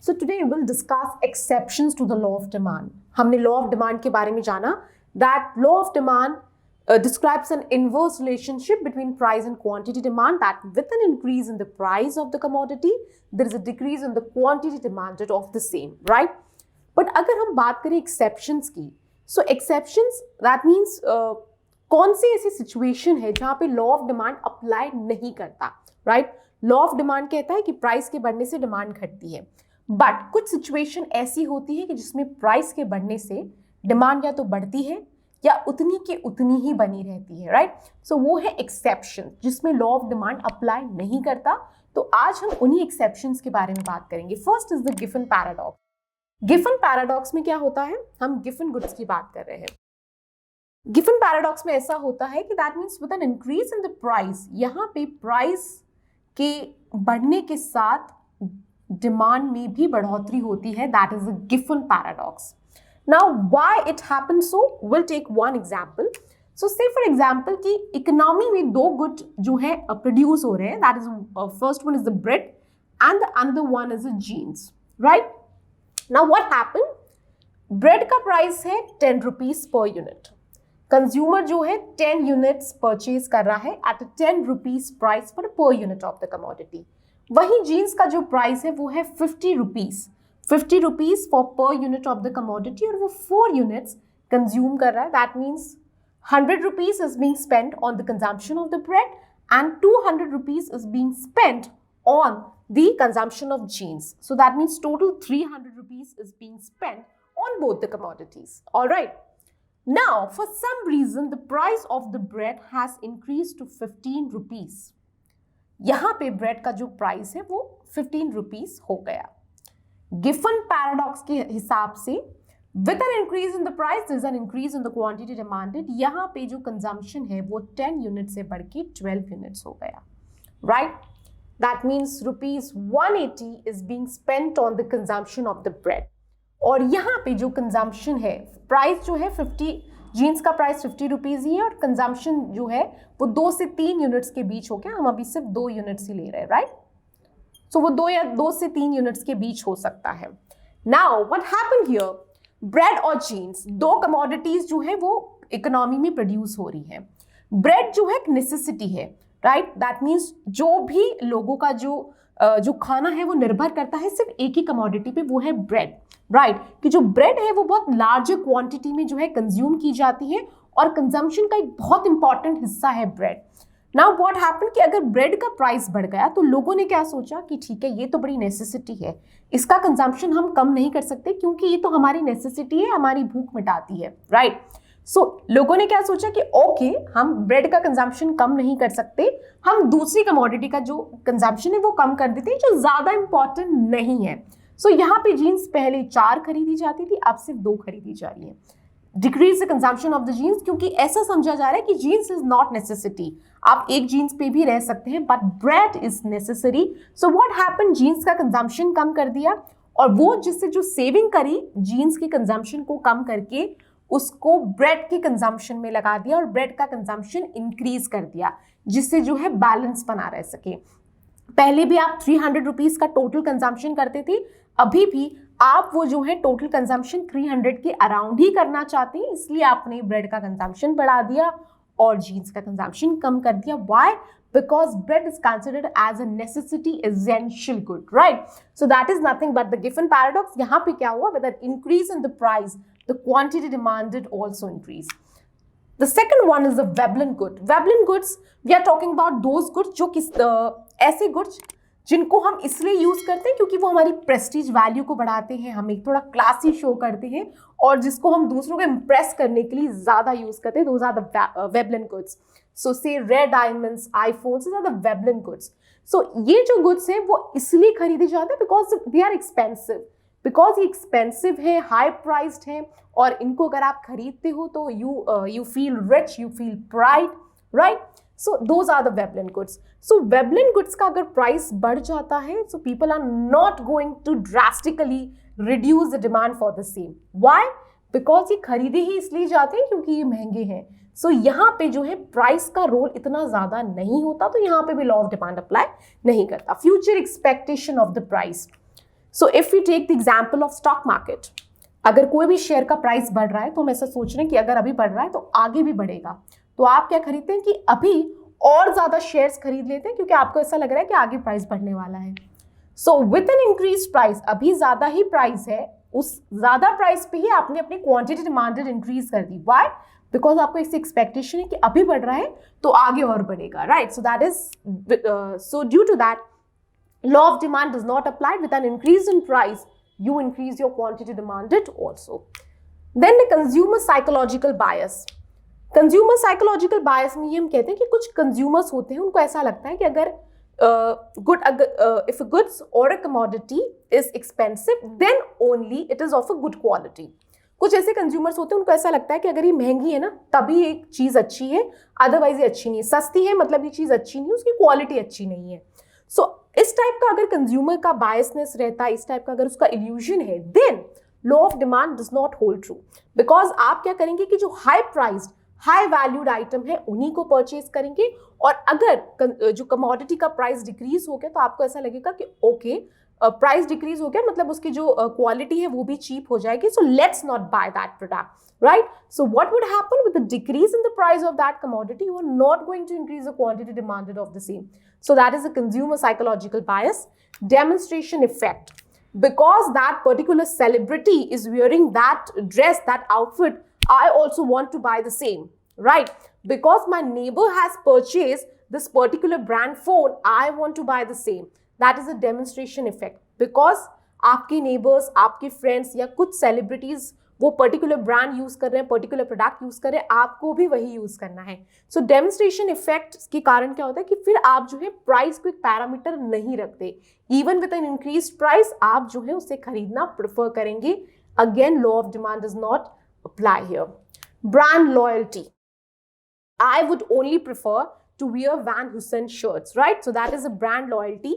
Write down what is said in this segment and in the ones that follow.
So today we'll discuss exceptions to the law of demand. हमने law of demand के बारे में जाना that law of demand describes an inverse relationship between price and quantity demand, that with an increase in the price of the commodity there is a decrease in the quantity demanded of the same, right? But अगर हम बात करें exceptions की, so exceptions that means कौन सी ऐसी situation है जहाँ पे law of demand apply नहीं करता, right? law of demand कहता है कि प्राइस के बढ़ने से डिमांड घटती है, बट कुछ सिचुएशन ऐसी होती है कि जिसमें प्राइस के बढ़ने से डिमांड या तो बढ़ती है या उतनी की उतनी ही बनी रहती है, राइट? सो वो है एक्सेप्शन जिसमें लॉ ऑफ डिमांड अप्लाई नहीं करता. तो आज हम उन्हीं एक्सेप्शंस के बारे में बात करेंगे. First is the Giffen paradox. Giffen paradox में क्या होता है, हम गिफन गुड्स की बात कर रहे हैं. गिफन पैराडॉक्स में ऐसा होता है कि that means with an increase in the price, यहाँ पे प्राइस के बढ़ने के साथ डिमांड में भी बढ़ोतरी होती है. That is a Giffen paradox. Now why it happens so, will take one example. So say for example कि इकोनॉमी में दो गुड जो है प्रोड्यूस हो रहे हैं. That is first one is the bread and the another one is the jeans, right? Now what happened, bread का price है 10 रुपीज पर यूनिट. कंज्यूमर जो है 10 यूनिट्स परचेज कर रहा है at 10 rupees price per unit of the commodity. वहीं jeans का जो प्राइस है वो है 50 rupees for per unit of the commodity, और वो 4 यूनिट्स कंज्यूम कर रहा है. That means 100 rupees is being spent on the consumption of the bread and 200 rupees is being spent on the consumption of jeans. So that means total 300 rupees is being spent on both the commodities. Alright. Now, for some reason, the price of the bread has increased to 15 rupees. यहाँ पे bread का जो price है वो 15 rupees हो गया. Giffen paradox के हिसाब से, with an increase in the price, there is an increase in the quantity demanded. यहाँ पे जो consumption है वो 10 units से बढ़ के 12 units हो गया, right? That means rupees 180 is being spent on the consumption of the bread. और यहाँ पे जो कंजम्पशन है, प्राइस जो है 50, जीन्स का प्राइस 50 रुपीज ही है और कंजम्पशन जो है वो 2 से 3 यूनिट्स के बीच हो गया. हम अभी सिर्फ 2 यूनिट्स ही ले रहे हैं, राइट? सो वो 2 से 3 यूनिट्स के बीच हो सकता है. Now what happened here, bread और जीन्स दो कमोडिटीज जो है वो इकोनॉमी में प्रोड्यूस हो रही है. ब्रेड जो है एक नेसेसिटी है, राइट? दैट मीन्स जो भी लोगों का जो खाना है वो निर्भर करता है सिर्फ एक ही कमोडिटी पे, वो है ब्रेड, राइट? कि जो ब्रेड है वो बहुत लार्ज क्वांटिटी में जो है कंज्यूम की जाती है और कंजम्पशन का एक बहुत इंपॉर्टेंट हिस्सा है ब्रेड. नाउ व्हाट हैपेंड कि अगर ब्रेड का प्राइस बढ़ गया तो लोगों ने क्या सोचा कि ठीक है, ये तो बड़ी नेसेसिटी है, इसका कंजम्पशन हम कम नहीं कर सकते क्योंकि ये तो हमारी नेसेसिटी है, हमारी भूख मिटाती है, राइट? सो लोगों ने क्या सोचा कि ओके, हम ब्रेड का कंजम्पशन कम नहीं कर सकते, हम दूसरी कमोडिटी का जो कंजम्पशन है वो कम कर देते हैं जो ज्यादा इंपॉर्टेंट नहीं है. सो यहाँ पे जीन्स पहले 4 खरीदी जाती थी, अब सिर्फ 2 खरीदी जा रही है. Decrease the consumption of the jeans, क्योंकि ऐसा समझा जा रहा है कि जीन्स इज नॉट नेसेसिटी, आप एक जीन्स पे भी रह सकते हैं, but bread is necessary. So what happened, jeans का कंजम्पशन कम कर दिया और वो जिससे जो सेविंग करी जीन्स के कंजम्पशन को कम करके उसको ब्रेड के कंजम्पशन में लगा दिया और ब्रेड का कंजम्पशन इंक्रीज कर दिया, जिससे जो है बैलेंस बना रह सके. पहले भी आप 300 रुपीज का टोटल कंजम्पशन करते थे, अभी भी आप वो जो है टोटल कंजम्पशन 300 के अराउंड ही करना चाहते हैं, इसलिए आपने ब्रेड का कंजम्पशन बढ़ा दिया और जीन्स का कंजम्पशन कम कर दिया. Why? Because bread is considered as a necessity essential good, right? So that is nothing but the Giffen paradox. यहाँ पे क्या हुआ, with an increase in the price, the quantity demanded also increased. The second one is the Veblen good. Veblen goods, we are talking about those goods जो किस ऐसे goods जिनको हम इसलिए यूज करते हैं क्योंकि वो हमारी प्रेस्टीज वैल्यू को बढ़ाते हैं, हमें थोड़ा क्लासी शो करते हैं और जिसको हम दूसरों को इम्प्रेस करने के लिए ज्यादा यूज करते हैं. Those are the Veblen goods. So say rare diamonds, iPhones, this are the Veblen goods. So ये जो गुड्स हैं वो इसलिए खरीदे जाते हैं because they are expensive, because ये एक्सपेंसिव है, हाई प्राइस्ड है और इनको अगर आप खरीदते हो तो you feel rich, you feel pride, right? So those are the Veblen goods. So Veblen goods का अगर प्राइस बढ़ जाता है, so people are not going to drastically reduce the demand for the same. Why? Because ये खरीदे ही इसलिए जाते हैं क्योंकि ये महंगे हैं. So यहाँ पे जो है प्राइस का रोल इतना ज्यादा नहीं होता, तो यहाँ पे भी लॉ ऑफ डिमांड अप्लाई नहीं करता. Future expectation of the price. So if we take the example of stock market, अगर कोई भी शेयर का प्राइस बढ़ रहा है तो हम ऐसा सोच रहे हैं कि अगर अभी बढ़ रहा है तो आगे भी बढ़ेगा, तो आप क्या खरीदते हैं कि अभी और ज्यादा शेयर्स खरीद लेते हैं क्योंकि आपको ऐसा लग रहा है कि आगे प्राइस बढ़ने वाला है। सो विद एन इंक्रीज प्राइस, अभी ज्यादा ही प्राइस है, उस ज्यादा प्राइस पे ही आपने अपनी क्वांटिटी डिमांडेड इंक्रीज कर दी। व्हाई? बिकॉज आपको इस एक्सपेक्टेशन है कि अभी बढ़ रहा है तो आगे और बढ़ेगा, right? So that is so due to that law of demand does not apply. With an increase in price, you increase your quantity demanded also. Then the consumer psychological bias. Consumer psychological bias में ये हम कहते हैं कि कुछ consumers होते हैं, उनको ऐसा लगता है कि अगर if a goods or a commodity is expensive, then only it is of a good quality. कुछ ऐसे कंज्यूमर्स होते हैं, उनको ऐसा लगता है कि अगर ये महंगी है ना तभी एक चीज अच्छी है, अदरवाइज ये अच्छी नहीं है। सस्ती है मतलब ये चीज अच्छी नहीं है, उसकी क्वालिटी अच्छी नहीं है। सो इस टाइप का अगर कंज्यूमर का बायसनेस रहता है, इस टाइप का अगर उसका इल्यूजन है, then law of demand does not hold true. Because आप क्या करेंगे कि जो high priced high valued item है उन्हीं को परचेज करेंगे, और अगर जो कमोडिटी का प्राइस डिक्रीज हो गया तो आपको ऐसा लगेगा कि ओके प्राइस डिक्रीज हो गया मतलब उसकी जो क्वालिटी है वो भी चीप हो जाएगी, so let's not by that product, right? So what would happen with the decrease in the price of that commodity? You are not going to increase the quantity demanded of the same. So that is a consumer psychological bias. Demonstration effect. Because that particular celebrity is wearing that dress, that outfit, I also want to buy the same, right? Because my neighbor has purchased this particular brand phone, I want to buy the same. That is a demonstration effect. Because आपके neighbors, आपके friends या कुछ celebrities वो particular brand use कर रहे हैं, particular product use कर रहे हैं, आपको भी वही यूज करना है। सो डेमोन्स्ट्रेशन इफेक्ट के कारण क्या होता है कि फिर आप जो है प्राइस को एक पैरामीटर नहीं रखते। Even with an increase price आप जो है उसे खरीदना प्रेफर करेंगे। Again law of demand does not apply here. Brand loyalty, I would only prefer to wear Van Heusen shirts, right? So that is a brand loyalty.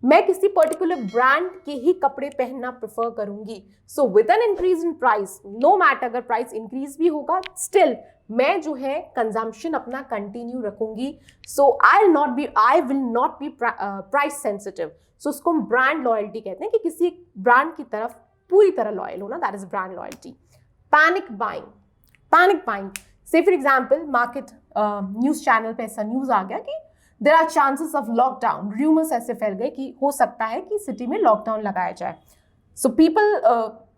मैं किसी particular brand के ही कपड़े पहनना प्रेफर करूंगी। So with an increase in price, no matter अगर price increase भी होगा, still मैं जो है कंजम्पशन अपना कंटिन्यू रखूंगी। So I will not be price sensitive. So उसको हम ब्रांड लॉयल्टी कहते हैं कि किसी ब्रांड की तरफ पूरी तरह लॉयल होना, that is brand loyalty. Panic buying, panic buying say for example market news channel पे ऐसा न्यूज आ गया कि there are chances of lockdown, rumours ऐसे फैल गए कि हो सकता है कि सिटी में लॉकडाउन लगाया जाए। So people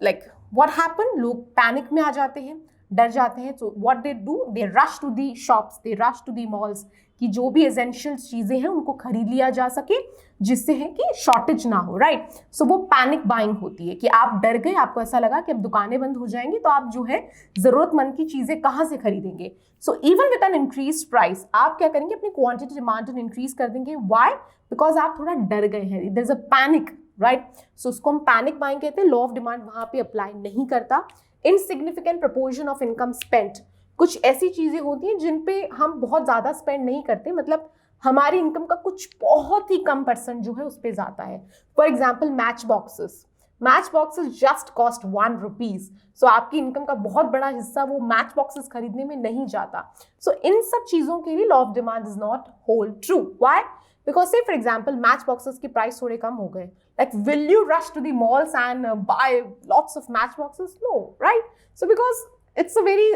like what happen, लोग पैनिक में आ जाते हैं, डर जाते हैं। So what they do, they rush to the shops, they rush to the malls कि जो भी एसेंशियल चीजें हैं उनको खरीद लिया जा सके जिससे है कि शॉर्टेज ना हो, राइट? सो वो पैनिक बाइंग होती है कि आप डर गए, आपको ऐसा लगा कि अब दुकानें बंद हो जाएंगी तो आप जो है जरूरतमंद की चीजें कहाँ से खरीदेंगे। So even with an increase price आप क्या करेंगे, अपनी क्वांटिटी डिमांड इंक्रीज कर देंगे। व्हाई? बिकॉज आप थोड़ा डर गए हैं, there is a panic, right? So उसको हम पैनिक बाइंग कहते हैं। लॉ ऑफ डिमांड वहां पे अप्लाई नहीं करता। Insignificant proportion of income spent, कुछ ऐसी चीजें होती हैं जिन पे हम बहुत ज्यादा स्पेंड नहीं करते, मतलब हमारी इनकम का कुछ बहुत ही कम परसेंट जो है उस पर जाता है। For example match boxes, match boxes just cost 1 rupees. So आपकी इनकम का बहुत बड़ा हिस्सा वो मैच बॉक्सेस खरीदने में नहीं जाता। सो इन सब चीजों के लिए law of demand is not hold true. Why? Because say for example match boxes की प्राइस थोड़े कम हो गए, like will you rush to the malls and buy lots of match boxes? No, right? So because it's a very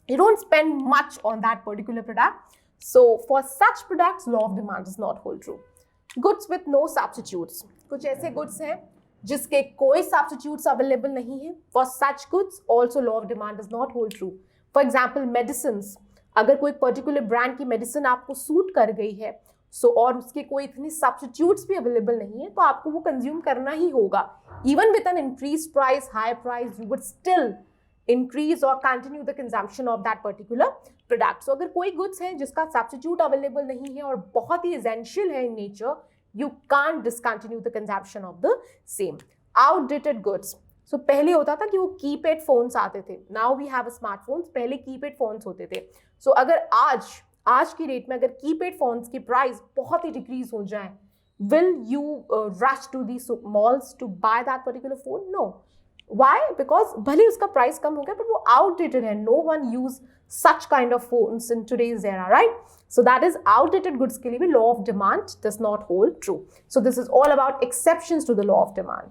you don't spend much on that particular product. So for such products, law of demand does not hold true. Goods with no substitutes, कुछ ऐसे goods हैं जिसके कोई substitutes available नहीं है। For such goods also law of demand does not hold true. For example medicines, अगर कोई particular brand की medicine आपको suit कर गई है और उसके कोई इतने substitutes भी available नहीं है तो आपको वो consume करना ही होगा। Even with an increased price, high price, you would still increase or continue the consumption of that particular product. So अगर कोई goods है जिसका substitute available नहीं है और बहुत ही essential है in nature, you can't discontinue the consumption of the same. Outdated goods. So पहले होता था कि वो कीपैड phones आते थे, now we have smartphones, पहले कीपैड phones होते थे। So अगर आज की डेट में अगर कीपैड phones की प्राइस बहुत ही डिक्रीज हो जाए, will you rush to these malls to buy that particular phone? No. Why? Because भले उसका प्राइस कम हो गया but वो outdated है. No one use such kind of phones in today's era, right? So that is outdated goods के लिए भी law of demand does not hold true. So this is all about exceptions to the law of demand.